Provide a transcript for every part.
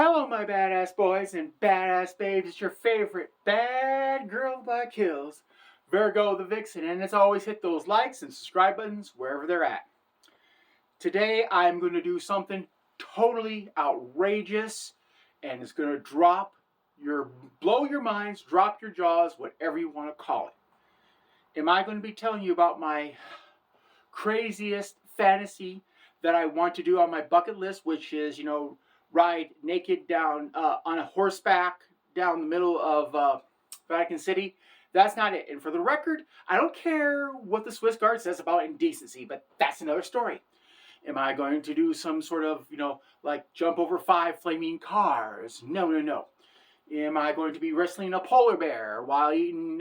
Hello, my badass boys and badass babes. It's your favorite bad girl by kills, Virgo the Vixen, and as always, hit those likes and subscribe buttons wherever they're at. Today, I'm going to do something totally outrageous, and it's going to blow your minds, drop your jaws, whatever you want to call it. Am I going to be telling you about my craziest fantasy that I want to do on my bucket list, which is, ride naked down on a horseback down the middle of Vatican City? That's not it. And for the record, I don't care what the Swiss Guard says about indecency, but that's another story. Am I going to do some sort of, like jump over 5 flaming cars? No, no, no. Am I going to be wrestling a polar bear while eating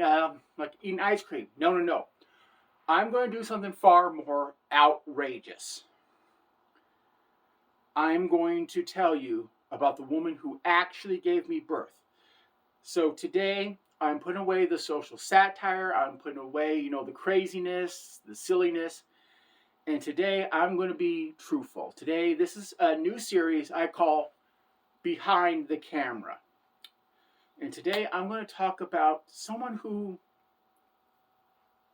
ice cream? No, no, no. I'm going to do something far more outrageous. I'm going to tell you about the woman who actually gave me birth. So today, I'm putting away the social satire. I'm putting away, the craziness, the silliness. And today, I'm going to be truthful. Today, this is a new series I call Behind the Camera. And today, I'm going to talk about someone who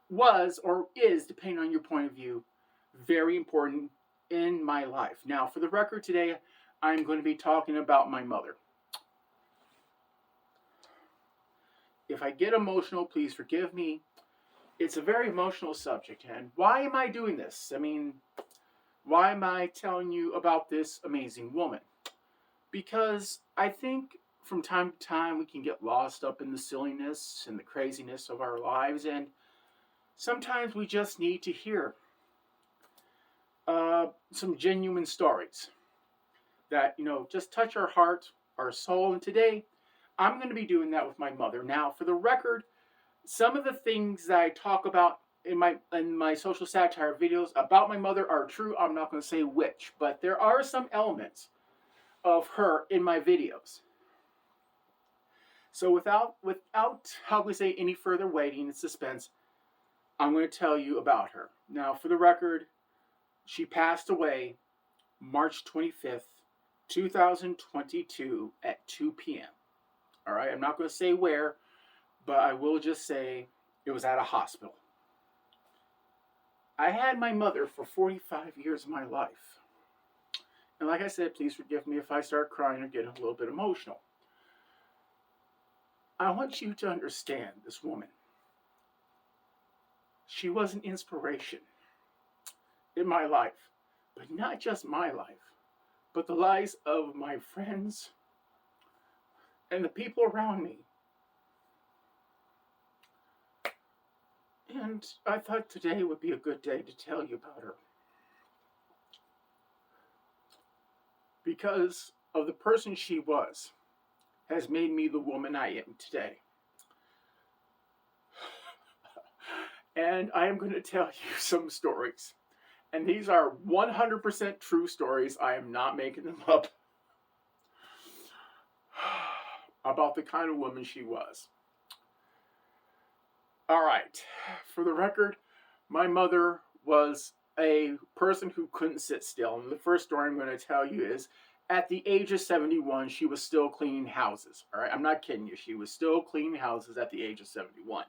was or is, depending on your point of view, very important in my life. Now, for the record today, I'm going to be talking about my mother. If I get emotional, please forgive me. It's a very emotional subject, and why am I doing this? Why am I telling you about this amazing woman? Because I think from time to time we can get lost up in the silliness and the craziness of our lives, and sometimes we just need to hear some genuine stories that, just touch our heart, our soul. And today, I'm going to be doing that with my mother. Now, for the record, some of the things that I talk about in my social satire videos about my mother are true. I'm not going to say which, but there are some elements of her in my videos. So without how can we say, any further waiting and suspense, I'm going to tell you about her. Now, for the record, she passed away March 25th, 2022 at 2 p.m. All right, I'm not going to say where, but I will just say it was at a hospital. I had my mother for 45 years of my life. And like I said, please forgive me if I start crying or getting a little bit emotional. I want you to understand this woman. She was an inspiration in my life, but not just my life, but the lives of my friends and the people around me. And I thought today would be a good day to tell you about her. Because of the person she was, has made me the woman I am today. And I am going to tell you some stories. And these are 100% true stories. I am not making them up. About the kind of woman she was. All right. For the record, my mother was a person who couldn't sit still. And the first story I'm going to tell you is, at the age of 71, she was still cleaning houses. All right. I'm not kidding you. She was still cleaning houses at the age of 71.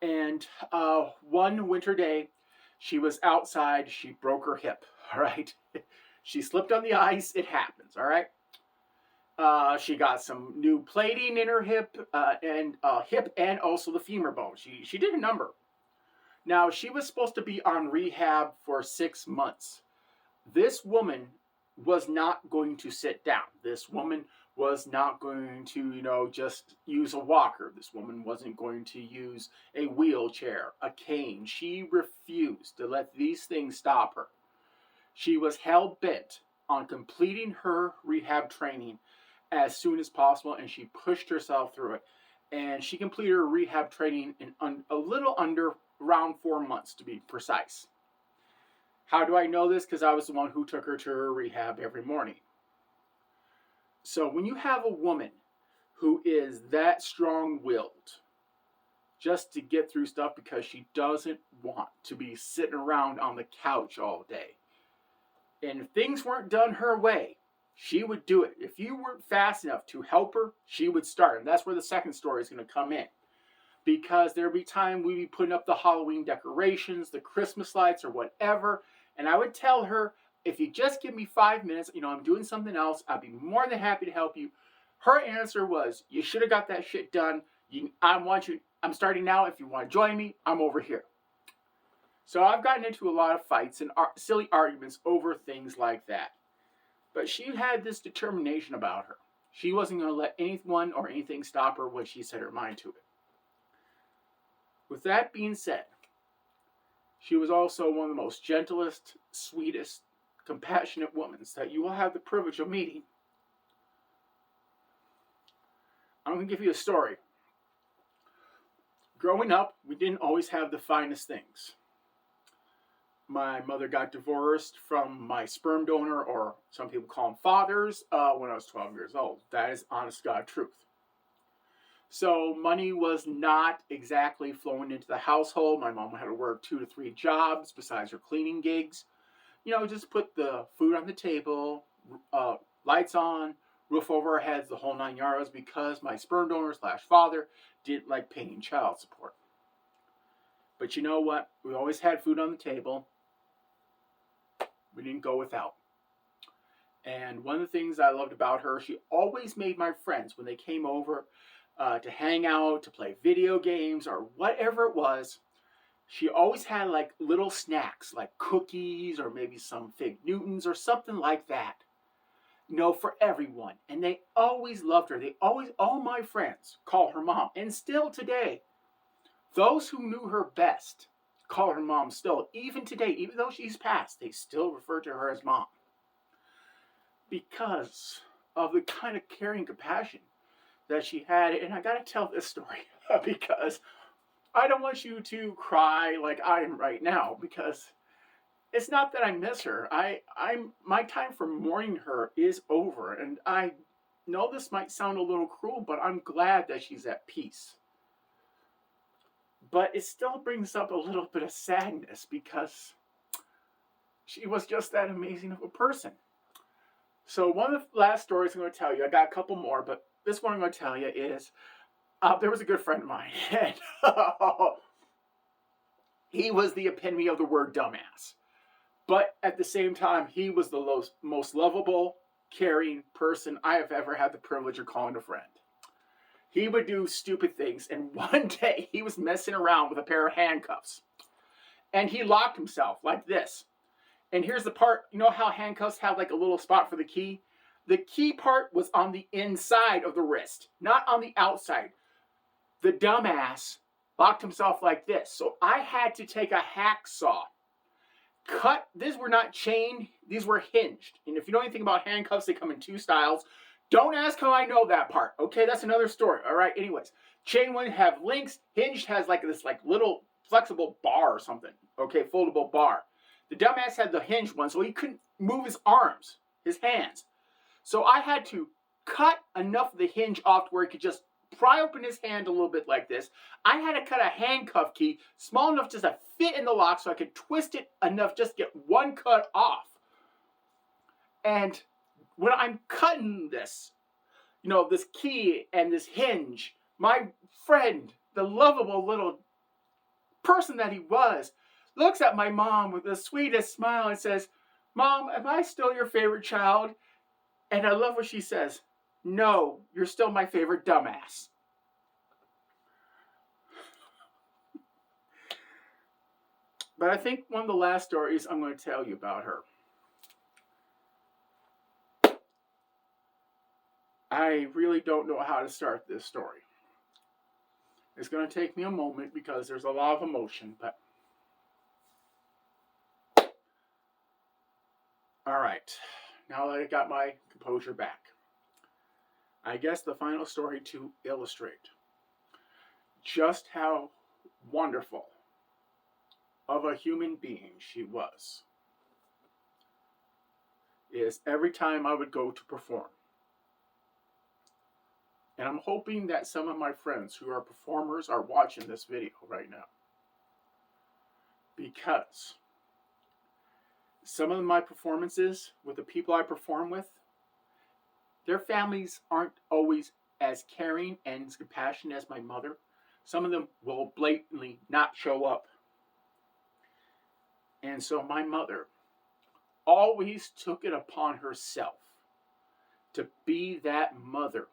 And one winter day, she was outside. She broke her hip. All right. She slipped on the ice. It happens. All right. She got some new plating in her hip and also the femur bone. She did a number. Now, she was supposed to be on rehab for 6 months. This woman was not going to sit down. This woman was not going to, just use a walker. This woman wasn't going to use a wheelchair, a cane. She refused to let these things stop her. She was hell-bent on completing her rehab training as soon as possible, and she pushed herself through it. And she completed her rehab training in a little under around 4 months, to be precise. How do I know this? Because I was the one who took her to her rehab every morning. So when you have a woman who is that strong-willed just to get through stuff because she doesn't want to be sitting around on the couch all day, And if things weren't done her way, she would do it. If you weren't fast enough to help her, she would start. And that's where the second story is going to come in. Because there'd be time we'd be putting up the Halloween decorations, the Christmas lights, or whatever. And I would tell her, if you just give me 5 minutes, I'm doing something else, I'd be more than happy to help you. Her answer was, you should have got that shit done. I'm starting now. If you want to join me, I'm over here. So I've gotten into a lot of fights and silly arguments over things like that. But she had this determination about her. She wasn't going to let anyone or anything stop her when she set her mind to it. With that being said, she was also one of the most gentlest, sweetest, compassionate women that you will have the privilege of meeting. I'm going to give you a story. Growing up, we didn't always have the finest things. My mother got divorced from my sperm donor, or some people call them fathers, when I was 12 years old. That is honest God truth. So money was not exactly flowing into the household. My mom had to work 2 to 3 jobs besides her cleaning gigs. Just put the food on the table, lights on, roof over our heads, the whole 9 yards, because my sperm donor / father didn't like paying child support. But you know what? We always had food on the table. We didn't go without. And one of the things I loved about her, she always made my friends, when they came over to hang out, to play video games, or whatever it was, she always had like little snacks, like cookies, or maybe some Fig Newtons, or something like that. For everyone. And they always loved her. All my friends call her mom. And still today, those who knew her best call her mom still. Even today, even though she's passed, they still refer to her as mom. Because of the kind of caring compassion that she had. And I got to tell this story because I don't want you to cry like I am right now, because it's not that I miss her. My time for mourning her is over. And I know this might sound a little cruel, but I'm glad that she's at peace. But it still brings up a little bit of sadness, because she was just that amazing of a person. So one of the last stories I'm going to tell you, I got a couple more, but this one I'm going to tell you is, there was a good friend of mine, and he was the epitome of the word dumbass. But at the same time, he was the most lovable, caring person I have ever had the privilege of calling a friend. He would do stupid things, and one day he was messing around with a pair of handcuffs. And he locked himself like this. And here's the part, how handcuffs have like a little spot for the key? The key part was on the inside of the wrist, not on the outside. The dumbass locked himself like this. So I had to take a hacksaw, these were not chained, these were hinged. And if you know anything about handcuffs, they come in 2 styles. Don't ask how I know that part. Okay, that's another story. All right, anyways. Chain one have links. Hinged has like this little flexible bar or something. Okay, foldable bar. The dumbass had the hinged one, so he couldn't move his arms, his hands. So I had to cut enough of the hinge off to where he could just pry open his hand a little bit like this. I had to cut a handcuff key small enough just to fit in the lock so I could twist it enough just to get one cut off. And when I'm cutting this, this key and this hinge, my friend, the lovable little person that he was, looks at my mom with the sweetest smile and says, "Mom, am I still your favorite child?" And I love what she says. "No, you're still my favorite dumbass." But I think one of the last stories I'm going to tell you about her. I really don't know how to start this story. It's going to take me a moment because there's a lot of emotion, but all right. Now that I got my composure back, I guess the final story to illustrate just how wonderful of a human being she was is every time I would go to perform. And I'm hoping that some of my friends who are performers are watching this video right now. Because some of my performances with the people I perform with, their families aren't always as caring and as compassionate as my mother. Some of them will blatantly not show up. And so my mother always took it upon herself to be that mother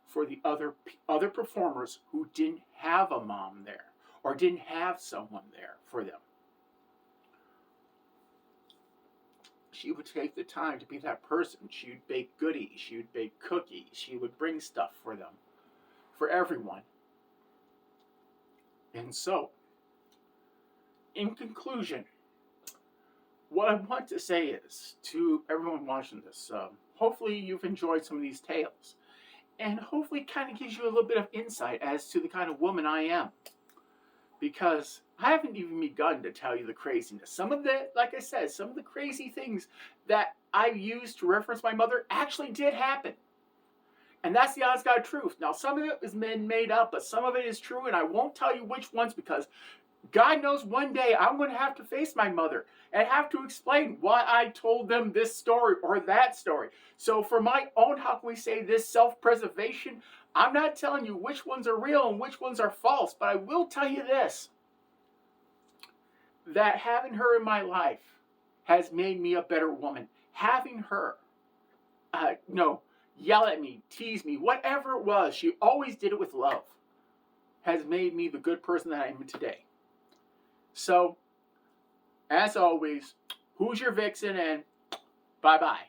for the other performers who didn't have a mom there or didn't have someone there for them. She would take the time to be that person. She would bake goodies. She would bake cookies. She would bring stuff for them, for everyone. And so, in conclusion, what I want to say is to everyone watching this, hopefully you've enjoyed some of these tales. And hopefully it kind of gives you a little bit of insight as to the kind of woman I am. Because I haven't even begun to tell you the craziness. Some of the, like I said, some of the crazy things that I used to reference my mother actually did happen. And that's the honest God truth. Now, some of it is made up, but some of it is true, and I won't tell you which ones because God knows one day I'm going to have to face my mother and have to explain why I told them this story or that story. So for my own, how can we say this, self-preservation, I'm not telling you which ones are real and which ones are false, but I will tell you this, that having her in my life has made me a better woman. Having her, yell at me, tease me, whatever it was, she always did it with love, has made me the good person that I am today. So, as always, who's your vixen, and bye-bye.